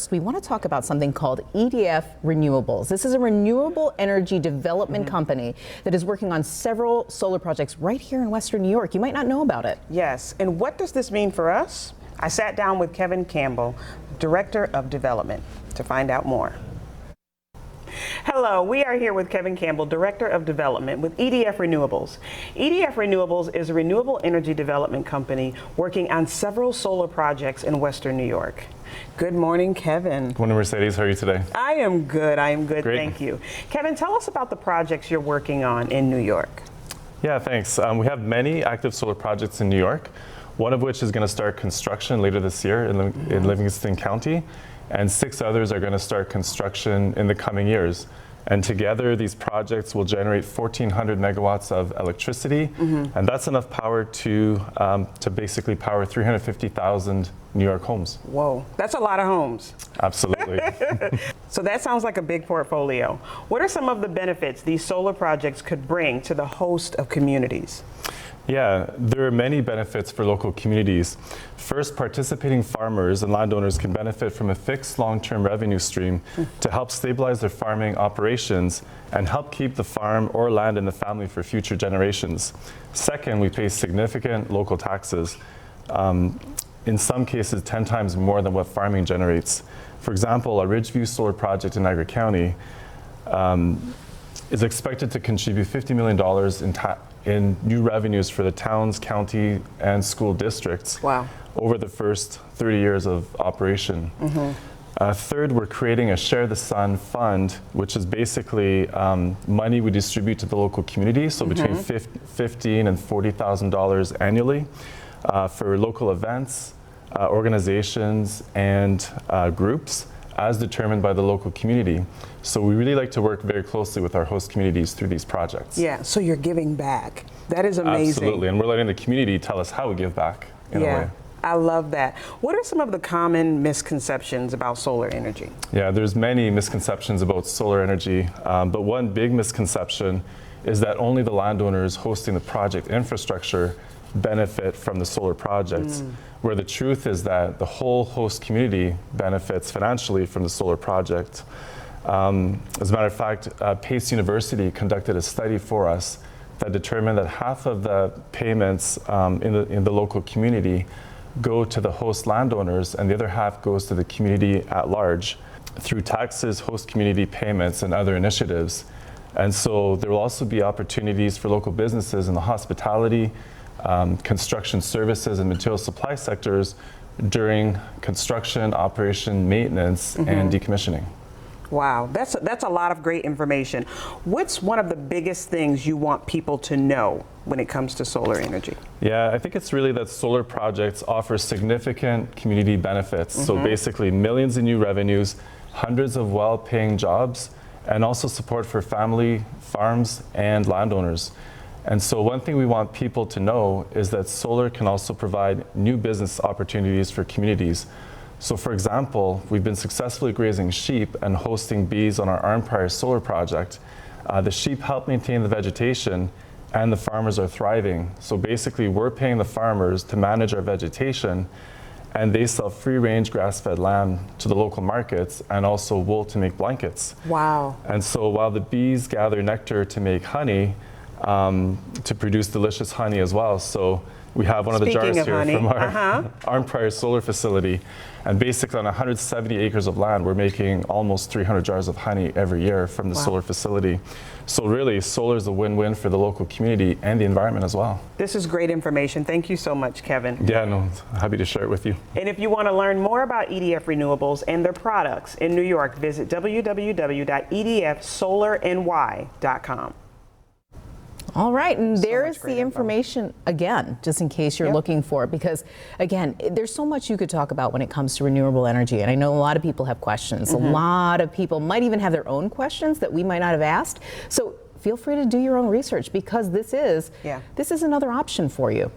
first, we want to talk about something called EDF Renewables. This is a renewable energy development company that is working on several solar projects right here in Western New York. You might not know about it. Yes, and what does this mean for us? I sat down with Kevin Campbell, Director of Development, to find out more. Hello, we are here with Kevin Campbell, Director of Development with EDF Renewables. EDF Renewables is a renewable energy development company working on several solar projects in Western New York. Good morning, Kevin. Good morning, Mercedes. How are you today? I am good. Great. Thank you. Kevin, tell us about the projects you're working on in New York. Yeah, thanks. We have many active solar projects in New York, one of which is going to start construction later this year in Livingston County, and 6 others are going to start construction in the coming years. And together, these projects will generate 1,400 megawatts of electricity, and that's enough power to basically power 350,000 New York homes. Whoa, that's a lot of homes. Absolutely. So that sounds like a big portfolio. What are some of the benefits these solar projects could bring to the host of communities? Yeah, there are many benefits for local communities. First, participating farmers and landowners can benefit from a fixed long-term revenue stream to help stabilize their farming operations and help keep the farm or land in the family for future generations. Second, we pay significant local taxes, in some cases 10 times more than what farming generates. For example, a Ridgeview solar project in Niagara County is expected to contribute $50 million in new revenues for the towns, county, and school districts over the first 30 years of operation. Third, we're creating a Share the Sun fund, which is basically money we distribute to the local community, so between $15,000 and $40,000 annually for local events, organizations, and groups, as determined by the local community. So we really like to work very closely with our host communities through these projects. Yeah, so you're giving back. That is amazing. Absolutely, and we're letting the community tell us how we give back in a way. I love that. What are some of the common misconceptions about solar energy? Yeah, there's many misconceptions about solar energy, but one big misconception is that only the landowners hosting the project infrastructure benefit from the solar projects, where the truth is that the whole host community benefits financially from the solar project. As a matter of fact, Pace University conducted a study for us that determined that half of the payments in the local community go to the host landowners, and the other half goes to the community at large through taxes, host community payments, and other initiatives. And so there will also be opportunities for local businesses in the hospitality, construction services, and material supply sectors during construction, operation, maintenance, and decommissioning. Wow, that's a lot of great information. What's one of the biggest things you want people to know when it comes to solar energy? Yeah, I think it's really that solar projects offer significant community benefits. So basically millions in new revenues, hundreds of well-paying jobs, and also support for family, farms, and landowners. And so one thing we want people to know is that solar can also provide new business opportunities for communities. So for example, we've been successfully grazing sheep and hosting bees on our Arnprior solar project. The sheep help maintain the vegetation and the farmers are thriving. So basically we're paying the farmers to manage our vegetation, and they sell free-range grass-fed lamb to the local markets and also wool to make blankets. Wow. And so while the bees gather nectar to make honey, to produce delicious honey as well. So we have one of the jars here from our Arnprior solar facility. And basically on 170 acres of land, we're making almost 300 jars of honey every year from the solar facility. So really, solar is a win-win for the local community and the environment as well. This is great information. Thank you so much, Kevin. Yeah, no, happy to share it with you. And if you want to learn more about EDF Renewables and their products in New York, visit www.edfsolarny.com. All right, and there's the information again, just in case you're looking for it, because again, there's so much you could talk about when it comes to renewable energy, and I know a lot of people have questions. A lot of people might even have their own questions that we might not have asked. So feel free to do your own research, because this is another option for you.